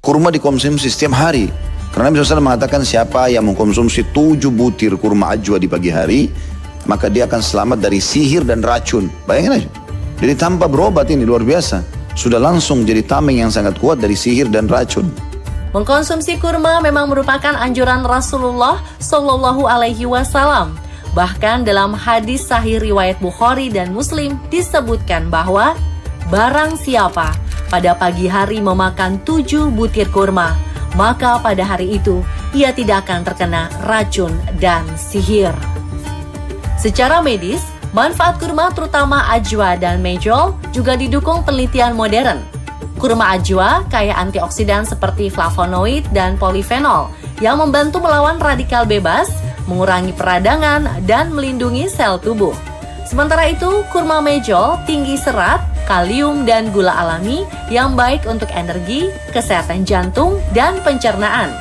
kurma dikonsumsi setiap hari. Karena Nabi SAW mengatakan siapa yang mengkonsumsi 7 butir kurma ajwa di pagi hari, maka dia akan selamat dari sihir dan racun. Bayangin aja. Jadi tanpa berobat ini luar biasa. Sudah langsung jadi tameng yang sangat kuat dari sihir dan racun. Mengkonsumsi kurma memang merupakan anjuran Rasulullah Shallallahu Alaihi Wasallam. Bahkan dalam hadis sahih riwayat Bukhari dan Muslim disebutkan bahwa barang siapa pada pagi hari memakan 7 butir kurma, maka pada hari itu ia tidak akan terkena racun dan sihir. Secara medis, manfaat kurma terutama ajwa dan mejol juga didukung penelitian modern. Kurma ajwa kaya antioksidan seperti flavonoid dan polifenol yang membantu melawan radikal bebas, mengurangi peradangan, dan melindungi sel tubuh. Sementara itu, kurma mejol tinggi serat, kalium, dan gula alami yang baik untuk energi, kesehatan jantung, dan pencernaan.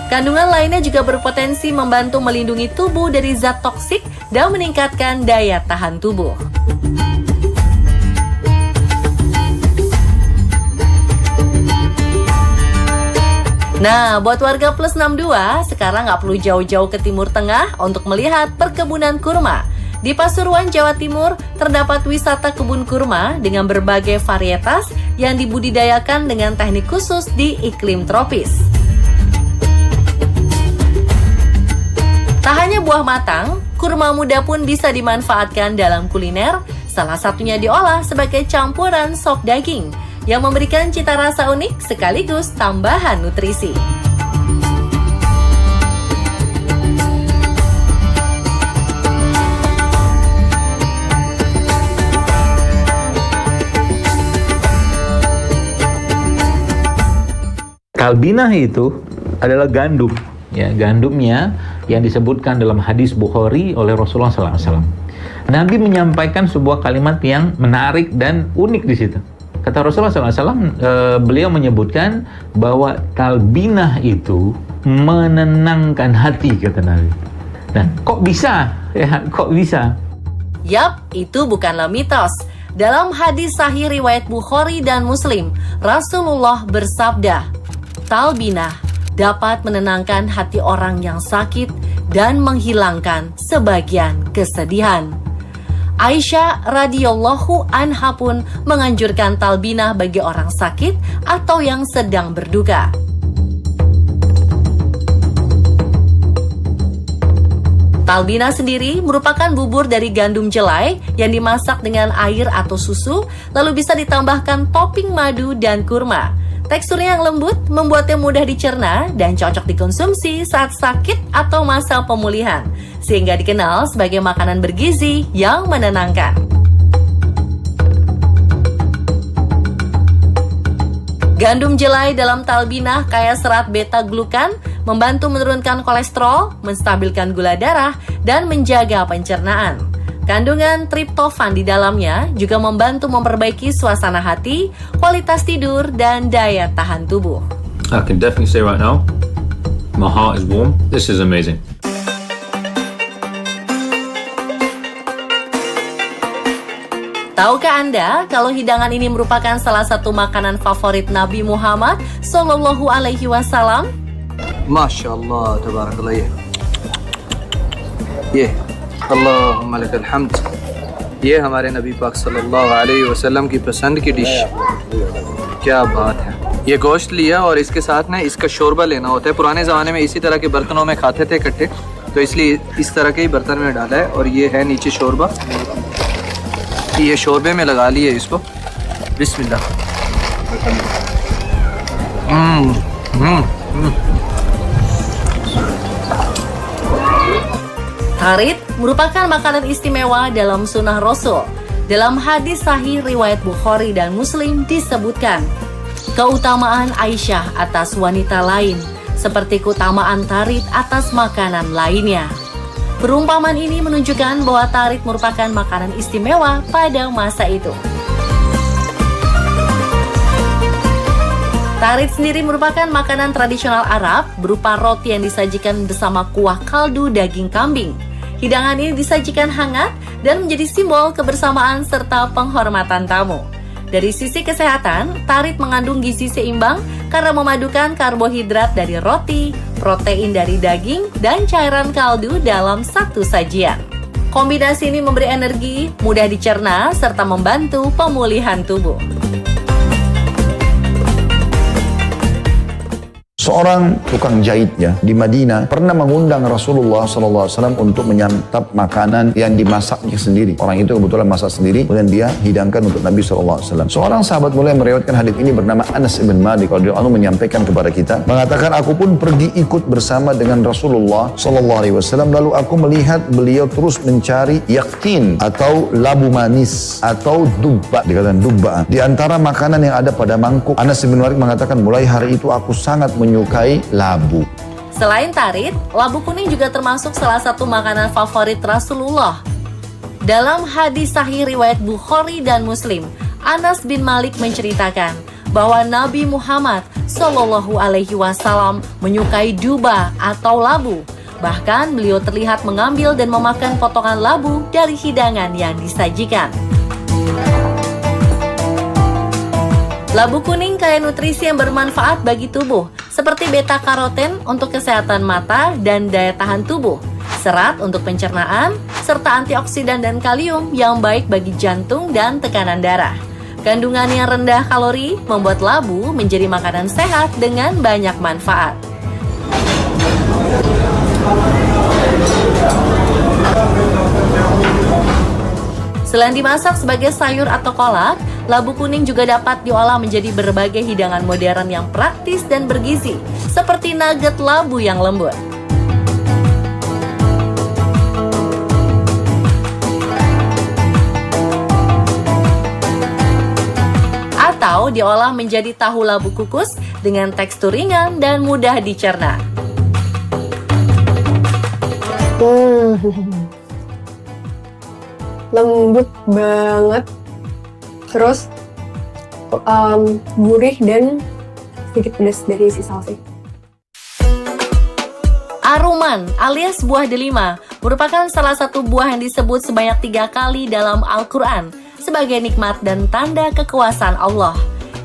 Kandungan lainnya juga berpotensi membantu melindungi tubuh dari zat toksik dan meningkatkan daya tahan tubuh. Nah, buat warga plus 62, sekarang nggak perlu jauh-jauh ke Timur Tengah untuk melihat perkebunan kurma. Di Pasuruan, Jawa Timur, terdapat wisata kebun kurma dengan berbagai varietas yang dibudidayakan dengan teknik khusus di iklim tropis. Tak hanya buah matang, kurma muda pun bisa dimanfaatkan dalam kuliner, salah satunya diolah sebagai campuran sop daging, yang memberikan cita rasa unik sekaligus tambahan nutrisi. Talbinah itu adalah gandum, ya, gandumnya yang disebutkan dalam hadis Bukhari oleh Rasulullah SAW. Nabi menyampaikan sebuah kalimat yang menarik dan unik di situ. Kata Rasulullah SAW, beliau menyebutkan bahwa talbinah itu menenangkan hati, kata Nabi. Nah, kok bisa? Ya, kok bisa? Yap, itu bukanlah mitos. Dalam hadis sahih riwayat Bukhari dan Muslim, Rasulullah bersabda, talbinah dapat menenangkan hati orang yang sakit dan menghilangkan sebagian kesedihan. Aisyah radhiyallahu anha pun menganjurkan talbinah bagi orang sakit atau yang sedang berduka. Talbinah sendiri merupakan bubur dari gandum jelai yang dimasak dengan air atau susu, lalu bisa ditambahkan topping madu dan kurma. Teksturnya yang lembut membuatnya mudah dicerna dan cocok dikonsumsi saat sakit atau masa pemulihan, sehingga dikenal sebagai makanan bergizi yang menenangkan. Gandum jelai dalam talbinah kaya serat beta-glukan, membantu menurunkan kolesterol, menstabilkan gula darah, dan menjaga pencernaan. Kandungan triptofan di dalamnya juga membantu memperbaiki suasana hati, kualitas tidur, dan daya tahan tubuh. I can definitely say right now, my heart is warm. This is amazing. Tahukah Anda kalau hidangan ini merupakan salah satu makanan favorit Nabi Muhammad Sallallahu Alaihi Wasallam? Masya Allah, tabarakallah. ये अल्लाहुम्मा लकल हम्द, ये हमारे नबी पाक सल्लल्लाहु अलैहि वसल्लम की पसंद की डिश। क्या बात है। ये गोश्त लिया और इसके साथ ना इसका शोरबा लेना होता है। पुराने ज़माने में इसी तरह के बर्तनों में खाते थे इकट्ठे, तो इसलिए इस तरह के ही बर्तन में डाला है। और ये है नीचे शोरबा, ये शोरबे में लगा लिए इसको। बिस्मिल्लाह। Tarit merupakan makanan istimewa dalam sunnah Rasul. Dalam hadis sahih riwayat Bukhari dan Muslim disebutkan keutamaan Aisyah atas wanita lain, seperti keutamaan tarit atas makanan lainnya. Perumpamaan ini menunjukkan bahwa tarit merupakan makanan istimewa pada masa itu. Tarit sendiri merupakan makanan tradisional Arab berupa roti yang disajikan bersama kuah kaldu daging kambing. Hidangan ini disajikan hangat dan menjadi simbol kebersamaan serta penghormatan tamu. Dari sisi kesehatan, tarit mengandung gizi seimbang karena memadukan karbohidrat dari roti, protein dari daging, dan cairan kaldu dalam satu sajian. Kombinasi ini memberi energi, mudah dicerna, serta membantu pemulihan tubuh. Seorang tukang jahitnya di Madinah pernah mengundang Rasulullah SAW untuk menyantap makanan yang dimasaknya sendiri. Orang itu kebetulan masak sendiri, kemudian dia hidangkan untuk Nabi SAW. Seorang sahabat mulai meriwayatkan hadits ini bernama Anas ibn Malik. Kalau dia menyampaikan kepada kita, mengatakan, aku pun pergi ikut bersama dengan Rasulullah SAW. Lalu aku melihat beliau terus mencari yaktin atau labu manis atau dubba, dikatakan dubba, di antara makanan yang ada pada mangkuk. Anas ibn Malik mengatakan, mulai hari itu aku sangat menyukai labu. Selain tarit, labu kuning juga termasuk salah satu makanan favorit Rasulullah. Dalam hadis sahih riwayat Bukhari dan Muslim, Anas bin Malik menceritakan bahwa Nabi Muhammad SAW menyukai duba atau labu. Bahkan beliau terlihat mengambil dan memakan potongan labu dari hidangan yang disajikan. Labu kuning kaya nutrisi yang bermanfaat bagi tubuh, seperti beta-karoten untuk kesehatan mata dan daya tahan tubuh, serat untuk pencernaan, serta antioksidan dan kalium yang baik bagi jantung dan tekanan darah. Kandungan yang rendah kalori membuat labu menjadi makanan sehat dengan banyak manfaat. Selain dimasak sebagai sayur atau kolak, labu kuning juga dapat diolah menjadi berbagai hidangan modern yang praktis dan bergizi, seperti nugget labu yang lembut. Atau diolah menjadi tahu labu kukus dengan tekstur ringan dan mudah dicerna. Lembut banget, terus gurih dan sedikit pedas dari si sausnya. Aruman alias buah delima merupakan salah satu buah yang disebut sebanyak 3 kali dalam Al-Quran sebagai nikmat dan tanda kekuasaan Allah,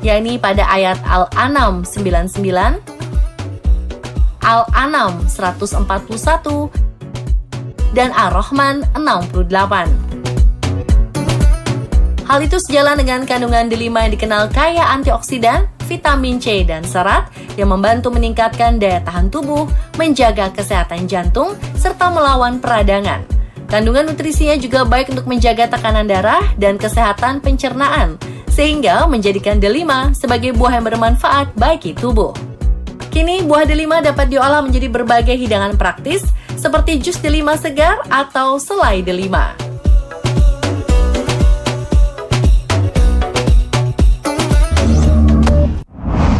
yakni pada ayat Al-An'am 99, Al-An'am 141, dan Ar-Rahman 68. Hal itu sejalan dengan kandungan delima yang dikenal kaya antioksidan, vitamin C, dan serat yang membantu meningkatkan daya tahan tubuh, menjaga kesehatan jantung, serta melawan peradangan. Kandungan nutrisinya juga baik untuk menjaga tekanan darah dan kesehatan pencernaan, sehingga menjadikan delima sebagai buah yang bermanfaat bagi tubuh. Kini, buah delima dapat diolah menjadi berbagai hidangan praktis, seperti jus delima segar atau selai delima.